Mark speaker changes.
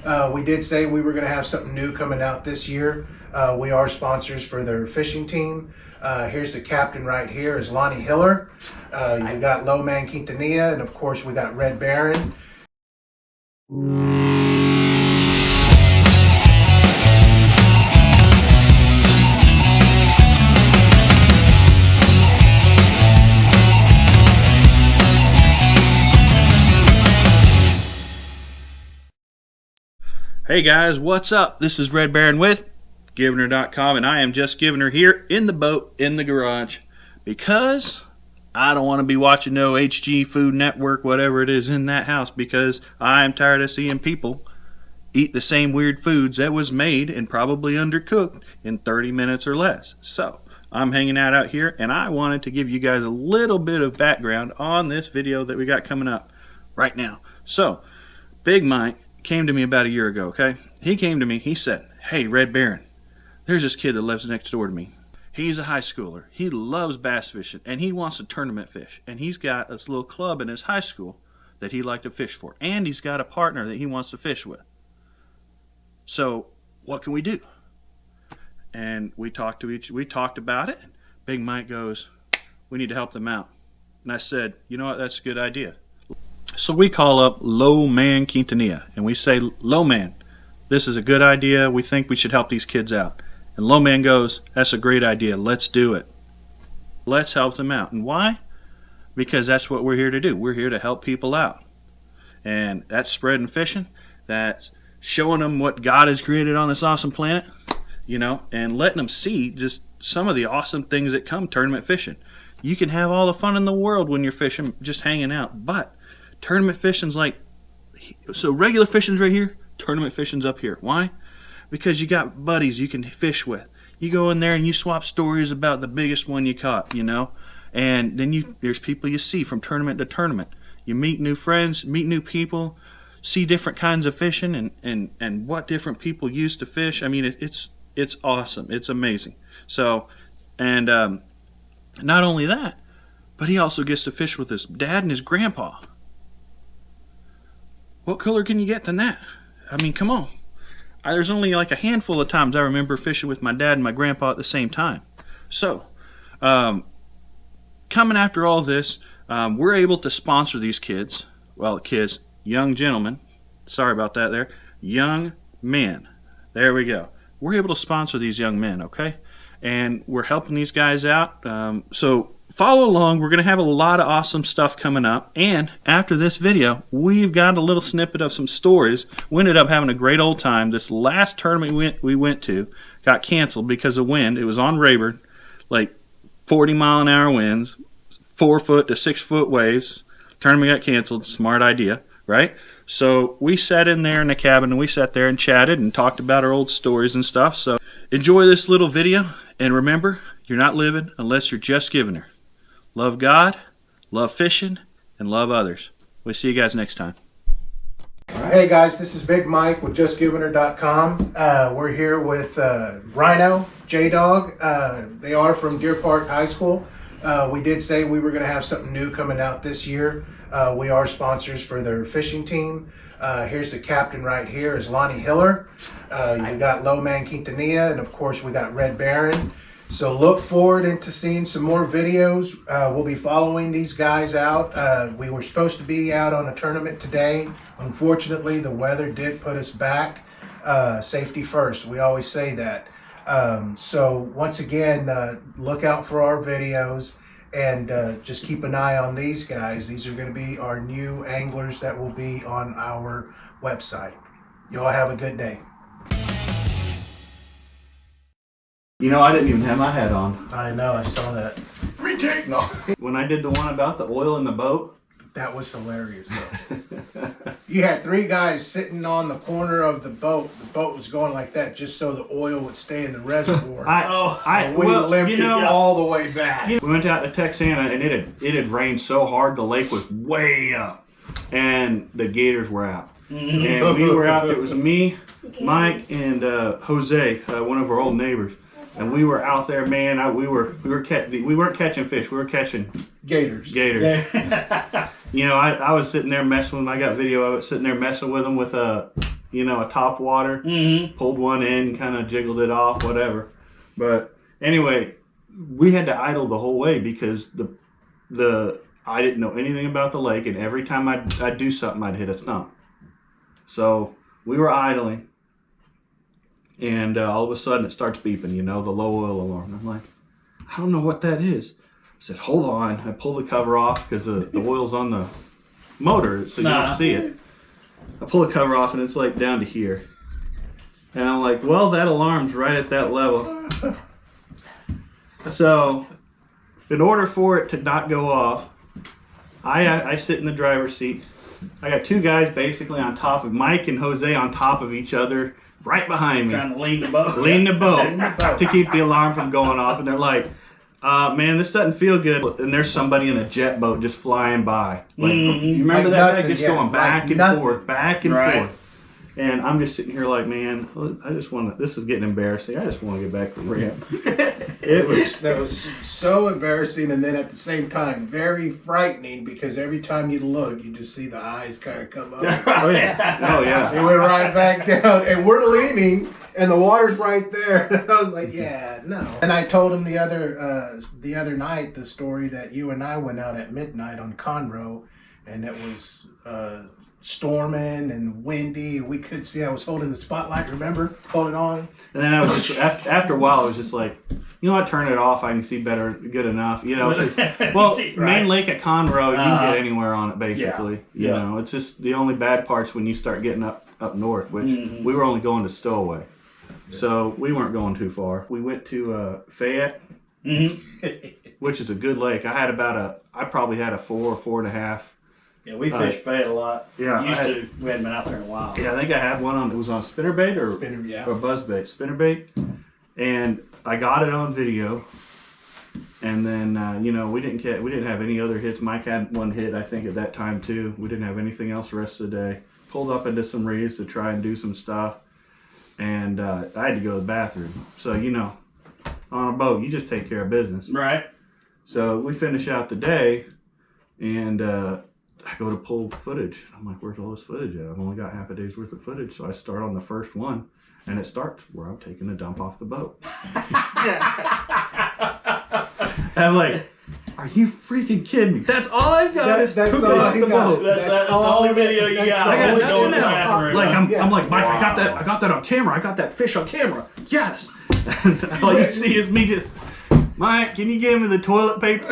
Speaker 1: We did say we were going to have something new coming out this year. We are sponsors for their fishing team. Here's the captain right here is Lonnie Hiller. We got Low Man Quintanilla, and of course we got Red Baron.
Speaker 2: Hey guys, what's up? This is Red Baron with Givener.com, and I am just Givener here in the boat in the garage because I don't want to be watching no HG Food Network, whatever it is in that house, because I'm tired of seeing people eat the same weird foods that was made and probably undercooked in 30 minutes or less. So I'm hanging out here, and I wanted to give you guys a little bit of background on this video that we got coming up right now. So Big Mike came to me about a year ago, okay? He came to me, he said, "Hey, Red Baron, there's this kid that lives next door to me. He's a high schooler. He loves bass fishing, and he wants to tournament fish. And he's got this little club in his high school that he'd like to fish for. And he's got a partner that he wants to fish with. So what can we do?" And we talked about it. Big Mike goes, "We need to help them out." And I said, "You know what, that's a good idea." So we call up Low Man Quintanilla and we say, "Low Man, this is a good idea. We think we should help these kids out." And Low Man goes, "That's a great idea. Let's do it. Let's help them out." And why? Because that's what we're here to do. We're here to help people out. And that's spreading fishing. That's showing them what God has created on this awesome planet, you know, and letting them see just some of the awesome things that come tournament fishing. You can have all the fun in the world when you're fishing, just hanging out, but tournament fishing's like, so regular fishing's right here, tournament fishing's up here. Why? Because you got buddies you can fish with. You go in there and you swap stories about the biggest one you caught, you know, and then there's people you see from tournament to tournament. You meet new friends, meet new people, see different kinds of fishing and what different people use to fish. I mean, it's awesome. It's amazing. So, and not only that, but he also gets to fish with his dad and his grandpa. What cooler can you get than that? I mean, come on. There's only like a handful of times I remember fishing with my dad and my grandpa at the same time. So, coming after all this, we're able to sponsor these kids. Well, kids, young gentlemen. Sorry about that there. Young men. There we go. We're able to sponsor these young men, okay? And we're helping these guys out. So follow along. We're going to have a lot of awesome stuff coming up. And after this video, we've got a little snippet of some stories. We ended up having a great old time. This last tournament we went to got canceled because of wind. It was on Rayburn, like 40-mile-an-hour winds, 4-foot to 6-foot waves. Tournament got canceled. Smart idea, right? So we sat in there in the cabin and we sat there and chatted and talked about our old stories and stuff. So enjoy this little video. And remember, you're not living unless you're just giving her. Love God, love fishing, and love others. We'll see you guys next time.
Speaker 1: Hey guys, this is Big Mike with JustGivener.com. We're here with Rhino, J-Dog. They are from Deer Park High School. We did say we were going to have something new coming out this year. We are sponsors for their fishing team. Here's the captain right here is Lonnie Hiller. We got Low Man Quintanilla, and of course we got Red Baron. So look forward into seeing some more videos. We'll be following these guys out. We were supposed to be out on a tournament today. Unfortunately, the weather did put us back. Safety first. We always say that. So once again, look out for our videos and just keep an eye on these guys. These are going to be our new anglers that will be on our website. Y'all have a good day.
Speaker 2: You know, I didn't even have my hat on.
Speaker 1: I know, I saw that.
Speaker 2: Retake, no. When I did the one about the oil in the boat.
Speaker 1: That was hilarious though. You had 3 guys sitting on the corner of the boat. The boat was going like that just so the oil would stay in the reservoir. We limped it all the way back.
Speaker 2: We went out to Texana and it had rained so hard the lake was way up. And the gators were out. And we were out there. It was me, Mike, and Jose, one of our old neighbors. And we were out there, man. We weren't catching fish. We were catching
Speaker 1: gators.
Speaker 2: You know, I was sitting there messing with them. I got video of it, sitting there messing with them with you know, a top water.
Speaker 3: Mm-hmm.
Speaker 2: Pulled one in, kind of jiggled it off, whatever. But anyway, we had to idle the whole way because I didn't know anything about the lake, and every time I'd do something, I'd hit a stump. So we were idling, and all of a sudden it starts beeping, you know, the low oil alarm. I'm like, I don't know what that is. I said, hold on. I pull the cover off because the oil's on the motor, so you don't see it. I pull the cover off, and it's like down to here. And I'm like, well, that alarm's right at that level. So in order for it to not go off, I sit in the driver's seat. I got two guys basically on top of Mike and Jose on top of each other, right behind me.
Speaker 3: Trying to lean the boat.
Speaker 2: Lean the boat to keep the alarm from going off. And they're like, man, this doesn't feel good. And there's somebody in a jet boat just flying by. Like, you remember
Speaker 1: Like
Speaker 2: that guy
Speaker 1: nothing,
Speaker 2: just
Speaker 1: yeah,
Speaker 2: going
Speaker 1: like
Speaker 2: back and
Speaker 1: nothing.
Speaker 2: forth, back and
Speaker 3: Right.
Speaker 2: forth. And I'm just sitting here like, man, I just want to, this is getting embarrassing. I just want to get back to the ramp.
Speaker 1: That was so embarrassing, and then at the same time, very frightening because every time you look, you just see the eyes kind of come up.
Speaker 2: Oh, yeah. Oh, yeah.
Speaker 1: They went right back down, and we're leaning, and the water's right there. And I was like, yeah, no. And I told him the other night the story that you and I went out at midnight on Conroe, and it was storming and windy. We could see I was holding the spotlight, remember? Holding on.
Speaker 2: And then I was just, after a while, I was just like, you know what, turn it off. I can see better, good enough. You know, 'cause, well,
Speaker 3: Right.
Speaker 2: main lake at Conroe, you can get anywhere on it, basically. You
Speaker 3: Yeah.
Speaker 2: know, it's just the only bad parts when you start getting up north, which
Speaker 3: Mhm.
Speaker 2: we were only going to Stowaway. So we weren't going too far. We went to Fayette,
Speaker 3: Mm-hmm.
Speaker 2: which is a good lake. I probably had a 4 or 4.5.
Speaker 3: Yeah, we fished Fayette a lot.
Speaker 2: Yeah,
Speaker 3: Used to. We hadn't been out there in a while.
Speaker 2: Yeah, I think I had one on, it was on spinnerbait or
Speaker 1: Spinner, yeah.
Speaker 2: or buzzbait, spinnerbait, and I got it on video. And then you know, we didn't have any other hits. Mike had one hit, I think, at that time too. We didn't have anything else the rest of the day. Pulled up into some reeds to try and do some stuff, and I had to go to the bathroom. So you know, on a boat, you just take care of business.
Speaker 3: Right.
Speaker 2: So we finish out the day, and I go to pull footage. I'm like, where's all this footage at? I've only got half a day's worth of footage. So I start on the first one, and it starts where I'm taking a dump off the boat. And I'm like, are you freaking kidding me? That's all I've got is
Speaker 1: That's
Speaker 2: pooping
Speaker 1: all
Speaker 2: off
Speaker 1: he
Speaker 2: the
Speaker 1: got.
Speaker 2: boat.
Speaker 3: That's the only video you
Speaker 1: that's
Speaker 3: got.
Speaker 1: the
Speaker 2: I got
Speaker 1: only
Speaker 2: nothing
Speaker 3: Going to the
Speaker 2: now.
Speaker 3: bathroom.
Speaker 2: Like I'm like, Mike,
Speaker 3: Wow.
Speaker 2: I got that on camera. I got that fish on camera. Yes. And all you see is me just, Mike, can you give me the toilet paper?